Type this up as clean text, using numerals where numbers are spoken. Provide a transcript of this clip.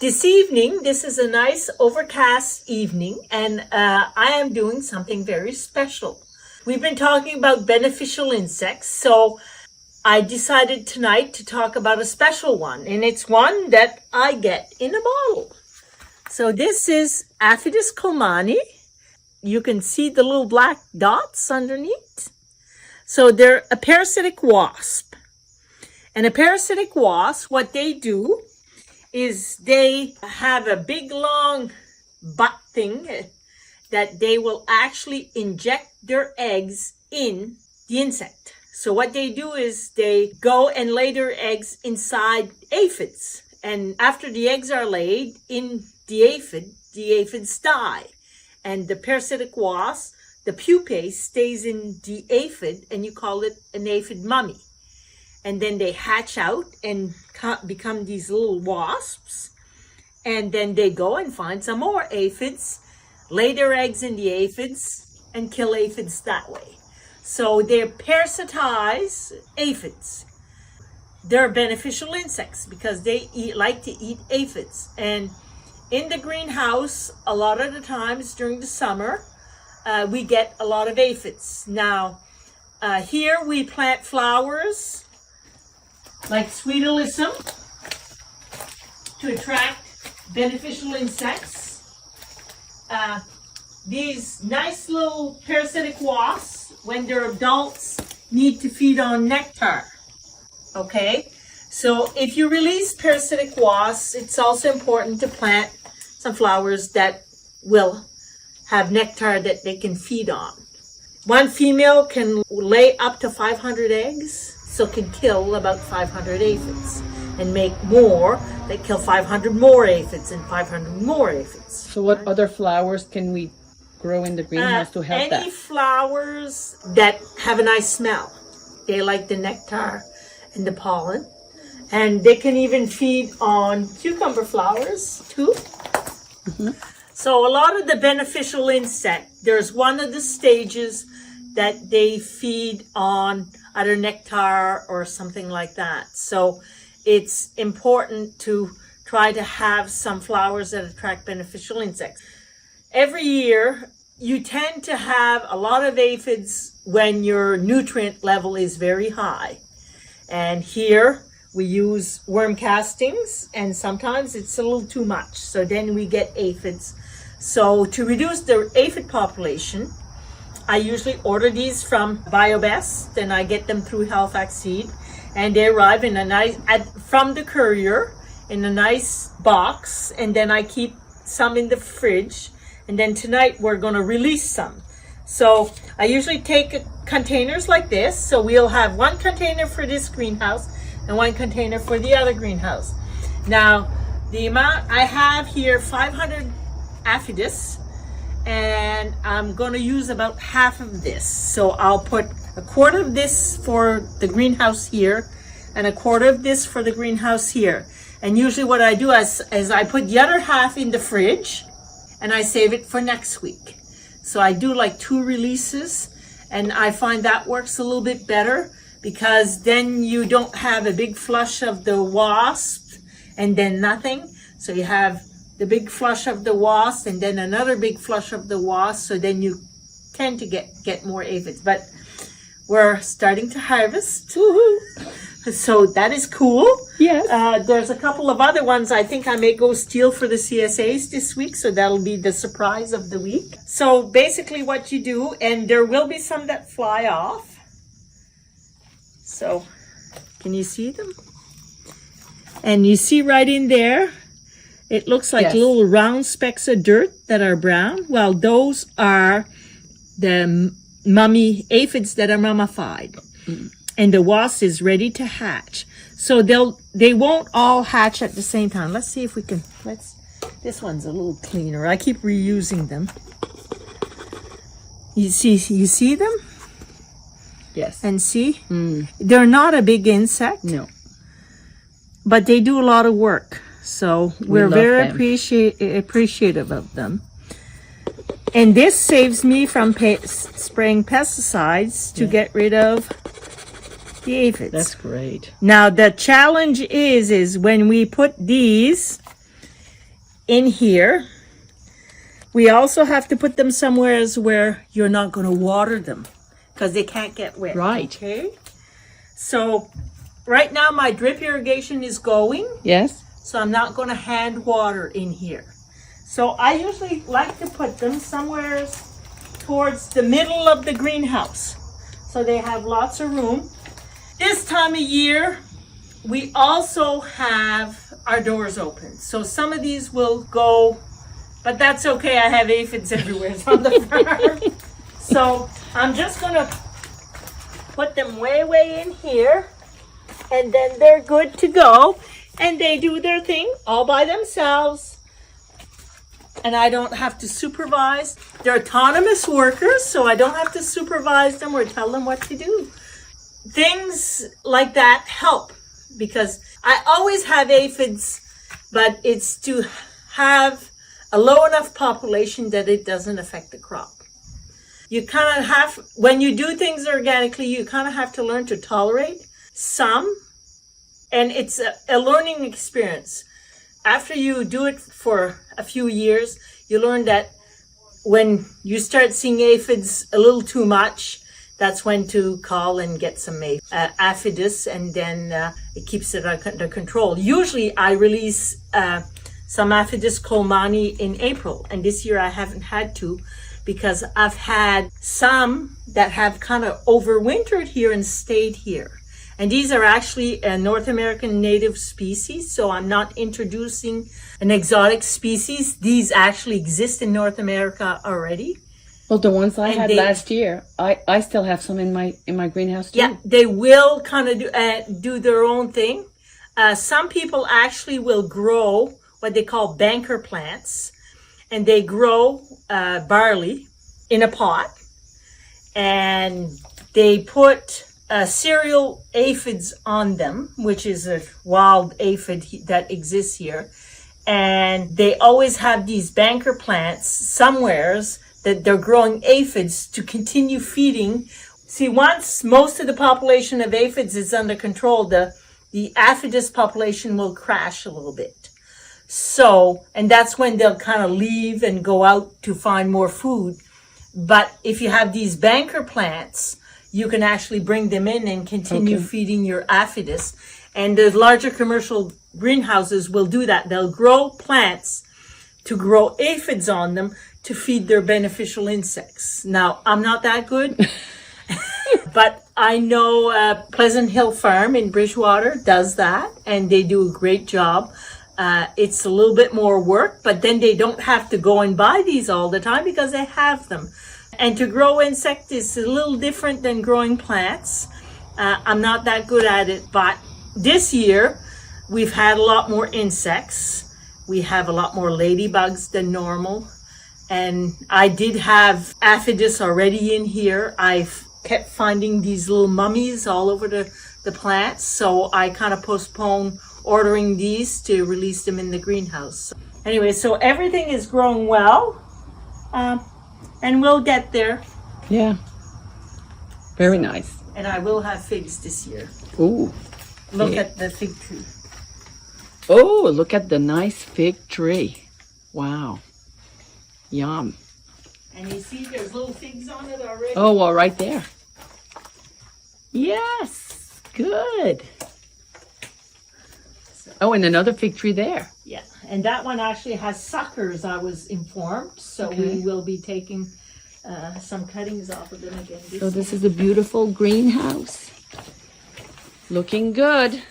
This evening, this is a nice overcast evening, and I am doing something very special. We've been talking about beneficial insects, so I decided tonight to talk about a special one, and it's one that I get in a bottle. So this is Aphidius colemani. You can see the little black dots underneath. So they're a parasitic wasp. And a parasitic wasp, what they do is they have a big long butt thing that they will actually inject their eggs in the insect. So what they do is they go and lay their eggs inside aphids. And after the eggs are laid in the aphids die. And the parasitic wasp, the pupae, stays in the aphid, and you call it an aphid mummy. And then they hatch out and become these little wasps. And then they go and find some more aphids, lay their eggs in the aphids, and kill aphids that way. So they're parasitize aphids. They're beneficial insects because they like to eat aphids. And in the greenhouse, a lot of the times during the summer, we get a lot of aphids. Now, here we plant flowers like sweet alyssum to attract beneficial insects. These nice little parasitic wasps, when they're adults, need to feed on nectar. Okay, so if you release parasitic wasps, it's also important to plant some flowers that will have nectar that they can feed on. One female can lay up to 500 eggs, so can kill about 500 aphids and make more that kill 500 more aphids and 500 more aphids. So what other flowers can we grow in the greenhouse to help that? Any flowers that have a nice smell. They like the nectar and the pollen. And they can even feed on cucumber flowers too. Mm-hmm. So a lot of the beneficial insect, there's one of the stages that they feed on either nectar or something like that. So it's important to try to have some flowers that attract beneficial insects. Every year, you tend to have a lot of aphids when your nutrient level is very high. And here we use worm castings, and sometimes it's a little too much. So then we get aphids. So to reduce the aphid population, I usually order these from BioBest, and I get them through Halifax Seed, and they arrive in a nice from the courier in a nice box, and then I keep some in the fridge, and then tonight we're going to release some. So I usually take containers like this, so we'll have one container for this greenhouse and one container for the other greenhouse. Now the amount I have here, 500 Aphidius, and I'm going to use about half of this. So I'll put a quart of this for the greenhouse here and a quart of this for the greenhouse here. And usually what I do is I put the other half in the fridge and I save it for next week. So I do like 2 releases, and I find that works a little bit better because then you don't have a big flush of the wasp and then nothing. So you have the big flush of the wasp and then another big flush of the wasp, so then you tend to get more aphids. But we're starting to harvest. Woo-hoo. So that is cool. Yes. There's a couple of other ones I think I may go steal for the CSAs this week, so that'll be the surprise of the week. So basically what you do, and there will be some that fly off. So can you see them? And you see right in there, it looks like little round specks of dirt that are brown. Well, those are the mummy aphids that are mummified. Mm. And the wasp is ready to hatch. So they won't all hatch at the same time. Let's see if we can, this one's a little cleaner. I keep reusing them. You see them? Yes. And see? Mm. They're not a big insect. No. But they do a lot of work. So we're very appreciative of them. And this saves me from spraying pesticides to get rid of the aphids. That's great. Now the challenge is when we put these in here. We also have to put them somewhere where you're not going to water them because they can't get wet. Right. Okay. So right now my drip irrigation is going. Yes. So I'm not going to hand water in here. So I usually like to put them somewhere towards the middle of the greenhouse. So they have lots of room. This time of year, we also have our doors open. So some of these will go, but that's okay. I have aphids everywhere on the farm. So I'm just going to put them way in here. And then they're good to go. And they do their thing all by themselves. And I don't have to supervise. They're autonomous workers, so I don't have to supervise them or tell them what to do. Things like that help because I always have aphids, but it's to have a low enough population that it doesn't affect the crop. You kind of have, when you do things organically, you kind of have to learn to tolerate some, and it's a learning experience. After you do it for a few years, you learn that when you start seeing aphids a little too much, that's when to call and get some Aphidius, and then it keeps it under control. Usually I release some Aphidius colemani in April, and this year I haven't had to because I've had some that have kind of overwintered here and stayed here. And these are actually a North American native species, so I'm not introducing an exotic species. These actually exist in North America already. Well, the ones I had last year, I still have some in my greenhouse too. Yeah, they will kind of do their own thing. Some people actually will grow what they call banker plants, and they grow barley in a pot, and they put cereal aphids on them, which is a wild aphid that exists here. And they always have these banker plants somewheres that they're growing aphids to continue feeding. See, once most of the population of aphids is under control, the Aphidius population will crash a little bit. So, and that's when they'll kind of leave and go out to find more food. But if you have these banker plants, you can actually bring them in and continue feeding your Aphidius. And the larger commercial greenhouses will do that. They'll grow plants to grow aphids on them to feed their beneficial insects. Now, I'm not that good, but I know Pleasant Hill Farm in Bridgewater does that, and they do a great job. It's a little bit more work, but then they don't have to go and buy these all the time because they have them. And to grow insects is a little different than growing plants. I'm not that good at it, but this year we've had a lot more insects. We have a lot more ladybugs than normal. And I did have Aphidius already in here. I've kept finding these little mummies all over the plants. So I kind of postponed ordering these to release them in the greenhouse. Anyway, so everything is growing well. And we'll get there. Yeah. Very nice. And I will have figs this year. Ooh. Look at the fig tree. Oh, look at the nice fig tree. Wow. Yum. And you see there's little figs on it already. Oh, well, right there. Yes. Good. Oh, and another fig tree there. Yeah, and that one actually has suckers, I was informed. So we will be taking some cuttings off of them again. So this is a beautiful greenhouse. Looking good.